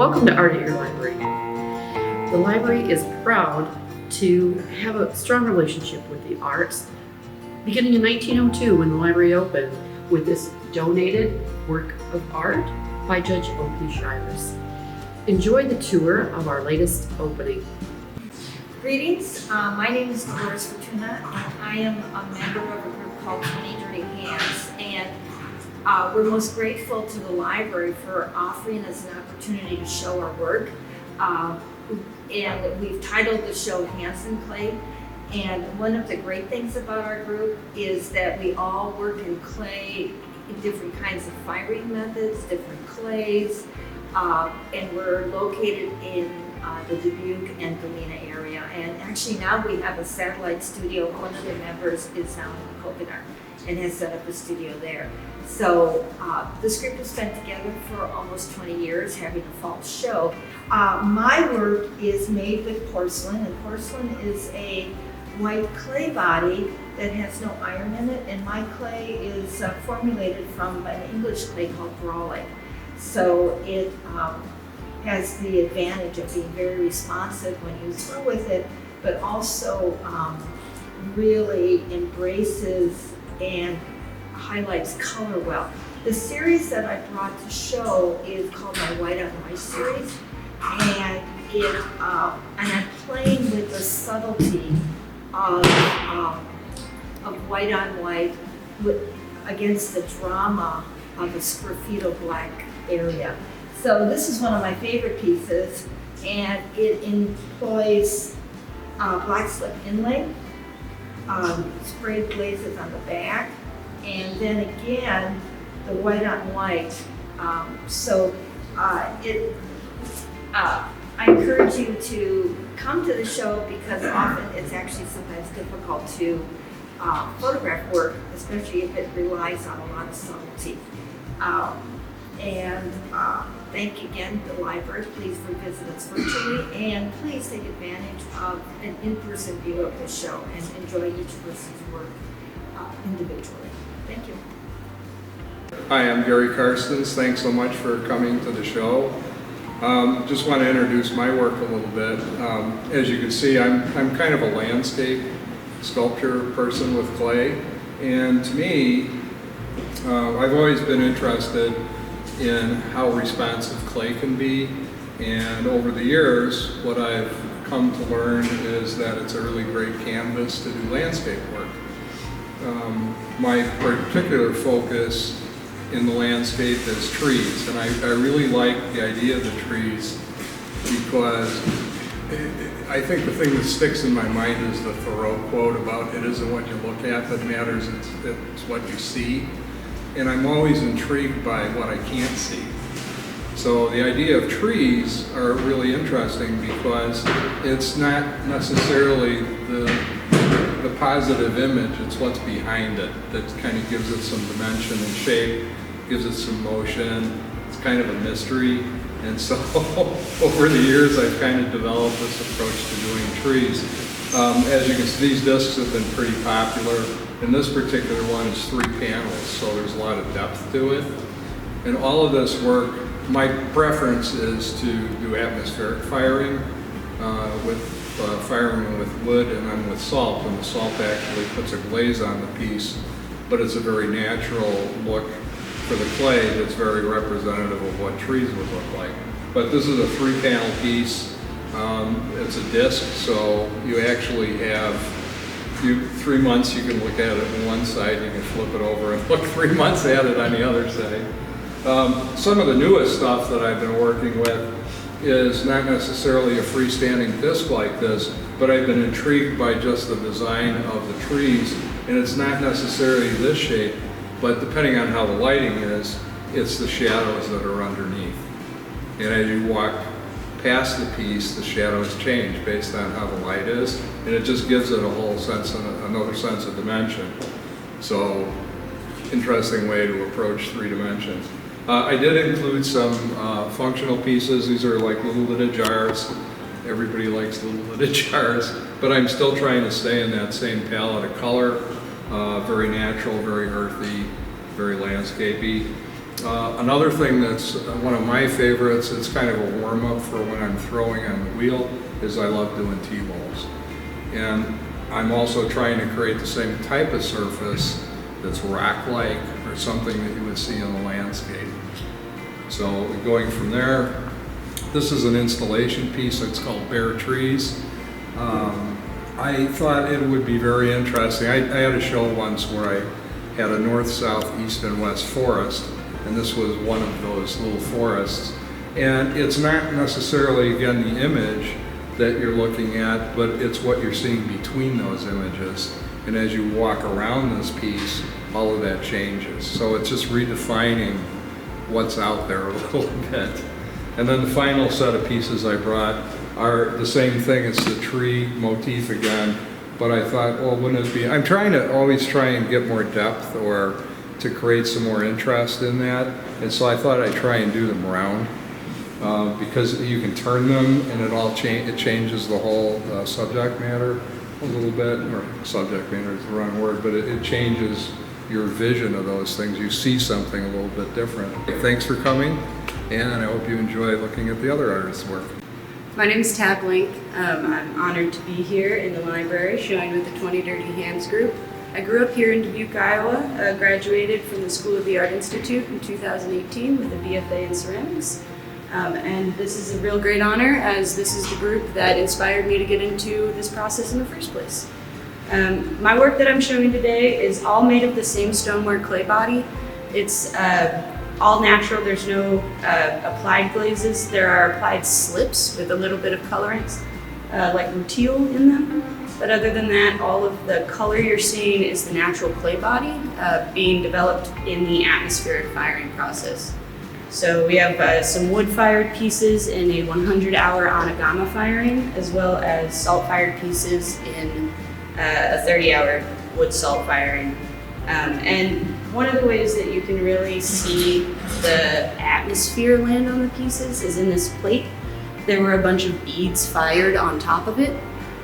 Welcome to Art at Your Library. The library is proud to have a strong relationship with the arts, beginning in 1902 when the library opened with this donated work of art by Judge O.P. Shivers. Enjoy the tour of our latest opening. Greetings, my name is Delores Fortuna, and I am a member of a group called 20 Dirty Hands, and we're most grateful to the library for offering us an opportunity to show our work. And we've titled the show Hansson Clay, and one of the great things about our group is that we all work in clay, in different kinds of firing methods, different clays, and we're located in the Dubuque and Galena area. And actually now we have a satellite studio. One of the members is now in Coconut and has set up a studio there. So this group has been together for almost 20 years, having a fall show. My work is made with porcelain, and porcelain is a white clay body that has no iron in it, and my clay is formulated from an English clay called Brawley. So it has the advantage of being very responsive when you throw with it, but also really embraces and highlights color well. The series that I brought to show is called my White on White series, and I'm playing with the subtlety of white on white against the drama of a sgraffito black area. So this is one of my favorite pieces, and it employs black slip inlay, sprayed glazes on the back, and then again the white on white. I encourage you to come to the show because often it's actually sometimes difficult to photograph work, especially if it relies on a lot of subtlety. Thank you again to the library. Please visit us virtually, and please take advantage of an in-person view of the show and enjoy each person's work individually. Thank you. Hi, I'm Gary Carstens. Thanks so much for coming to the show. Just want to introduce my work a little bit. As you can see, I'm kind of a landscape sculpture person with clay, and to me, I've always been interested in how responsive clay can be, and over the years what I've come to learn is that it's a really great canvas to do landscape work. My particular focus in the landscape is trees, and I really like the idea of the trees because I think the thing that sticks in my mind is the Thoreau quote about it isn't what you look at that matters, it's what you see. And I'm always intrigued by what I can't see. So the idea of trees are really interesting because it's not necessarily the positive image, it's what's behind it that kind of gives it some dimension and shape, gives it some motion. It's kind of a mystery. And so over the years I've kind of developed this approach to doing trees. As you can see, these discs have been pretty popular. And this particular one is 3 panels, so there's a lot of depth to it. And all of this work, my preference is to do atmospheric firing, firing with wood, and then with salt. And the salt actually puts a glaze on the piece, but it's a very natural look for the clay that's very representative of what trees would look like. But this is a 3-panel piece. It's a disc, so you actually have 3 months you can look at it on one side, you can flip it over and look 3 months at it on the other side. Some of the newest stuff that I've been working with is not necessarily a freestanding disc like this, but I've been intrigued by just the design of the trees, and it's not necessarily this shape, but depending on how the lighting is, it's the shadows that are underneath. And as you walk past the piece, the shadows change based on how the light is, and it just gives it a whole sense, another sense of dimension. So, interesting way to approach 3 dimensions. I did include some functional pieces. These are like little lidded jars. Everybody likes little lidded jars, but I'm still trying to stay in that same palette of color. Very natural, very earthy, very landscapey. Another thing that's one of my favorites, it's kind of a warm-up for when I'm throwing on the wheel, is I love doing T-balls. And I'm also trying to create the same type of surface that's rock-like or something that you would see in the landscape. So going from there, this is an installation piece that's called Bare Trees. I thought it would be very interesting. I had a show once where I had a north, south, east, and west forest, and this was one of those little forests. And it's not necessarily, again, the image that you're looking at, but it's what you're seeing between those images. And as you walk around this piece, all of that changes. So it's just redefining what's out there a little bit. And then the final set of pieces I brought are the same thing. It's the tree motif again, but I thought, well, wouldn't it be, I'm trying to always try and get more depth or to create some more interest in that. And so I thought I'd try and do them round because you can turn them and it changes the whole subject matter a little bit, or subject matter is the wrong word, but it changes your vision of those things. You see something a little bit different. Thanks for coming, and I hope you enjoy looking at the other artists' work. My name is Tab Link. I'm honored to be here in the library showing with the 20 Dirty Hands group. I grew up here in Dubuque, Iowa, graduated from the School of the Art Institute in 2018 with a BFA in ceramics. And this is a real great honor, as this is the group that inspired me to get into this process in the first place. My work that I'm showing today is all made of the same stoneware clay body. It's all natural. There's no applied glazes. There are applied slips with a little bit of colorants, like rutile in them. But other than that, all of the color you're seeing is the natural clay body being developed in the atmospheric firing process. So we have some wood-fired pieces in a 100-hour Onagama firing, as well as salt-fired pieces in a 30-hour wood salt firing. And one of the ways that you can really see the atmosphere land on the pieces is in this plate. There were a bunch of beads fired on top of it.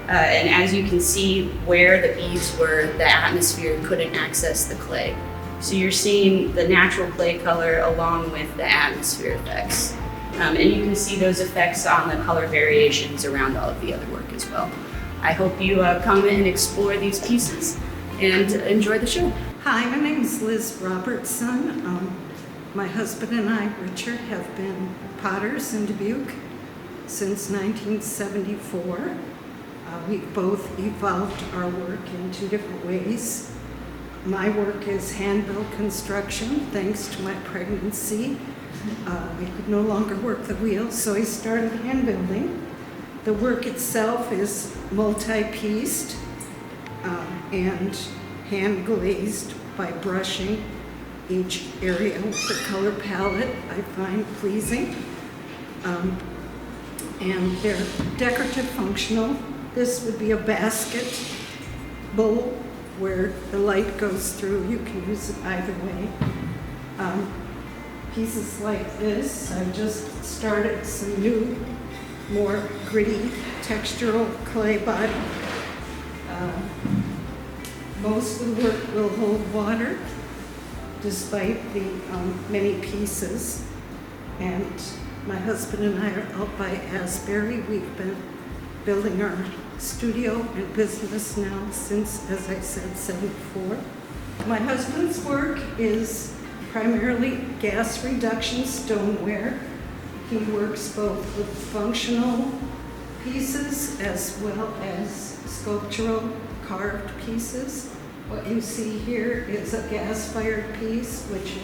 And as you can see where the beads were, the atmosphere couldn't access the clay. So you're seeing the natural clay color along with the atmosphere effects. And you can see those effects on the color variations around all of the other work as well. I hope you come and explore these pieces and enjoy the show. Hi, my name is Liz Robertson. My husband and I, Richard, have been potters in Dubuque since 1974. We've both evolved our work in two different ways. My work is hand-built construction. Thanks to my pregnancy, I could no longer work the wheel, so I started hand building. The work itself is multi-pieced and hand glazed by brushing each area with the color palette I find pleasing. And they're decorative functional. This would be a basket bowl where the light goes through. You can use it either way. Pieces like this, I just started some new, more gritty textural clay body. Most of the work will hold water despite the many pieces. And my husband and I are out by Asbury. We've been building our studio and business now since, as I said, '74. My husband's work is primarily gas reduction stoneware. He works both with functional pieces as well as sculptural carved pieces. What you see here is a gas-fired piece, which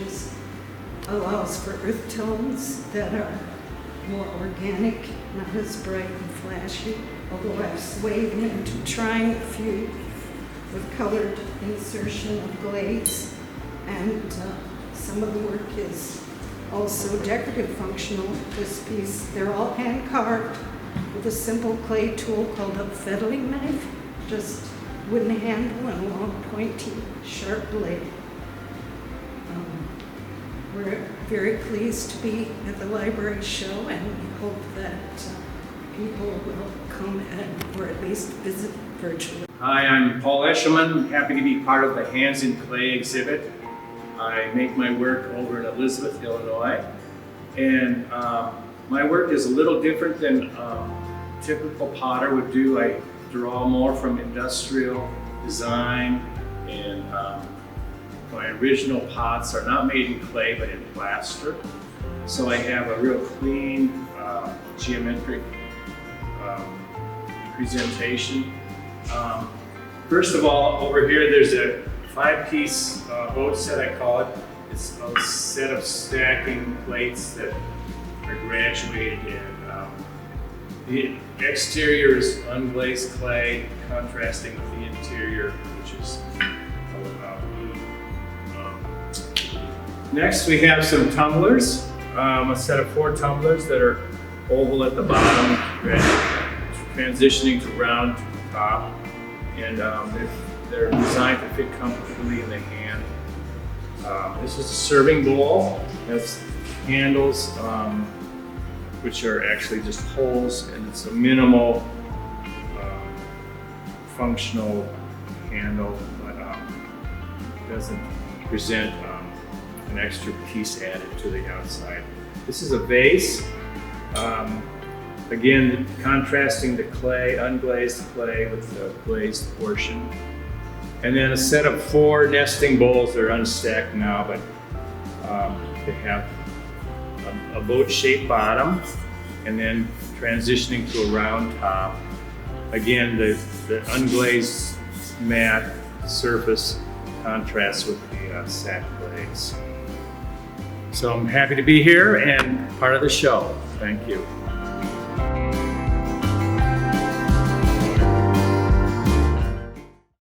allows for earth tones that are more organic, not as bright and flashy, although I've swayed into trying a few with colored insertion of glaze. And some of the work is also decorative functional. This piece, they're all hand carved with a simple clay tool called a fettling knife, just wooden handle and a long pointy sharp blade. We're very pleased to be at the library show, and we hope that people will come and, or at least visit virtually. Hi, I'm Paul Eshelman. Happy to be part of the Hands in Clay exhibit. I make my work over in Elizabeth, Illinois. And my work is a little different than typical potter would do. I draw more from industrial design, and my original pots are not made in clay but in plaster. So I have a real clean geometric presentation. First of all, over here there's a 5-piece boat set, I call it. It's a set of stacking plates that are graduated in. The exterior is unglazed clay, contrasting with the interior, which is blue. Next, we have some tumblers, a set of 4 tumblers that are oval at the bottom, transitioning to round to the top, and they're designed to fit comfortably in the hand. This is a serving bowl. It has handles, which are actually just holes, and it's a minimal functional handle, but it doesn't present an extra piece added to the outside. This is a vase. Again, contrasting the clay, unglazed clay with the glazed portion. And then a set of 4 nesting bowls. They're unstacked now, but they have a boat-shaped bottom, and then transitioning to a round top. Again, the unglazed matte surface contrasts with the satin glaze. So I'm happy to be here and part of the show. Thank you.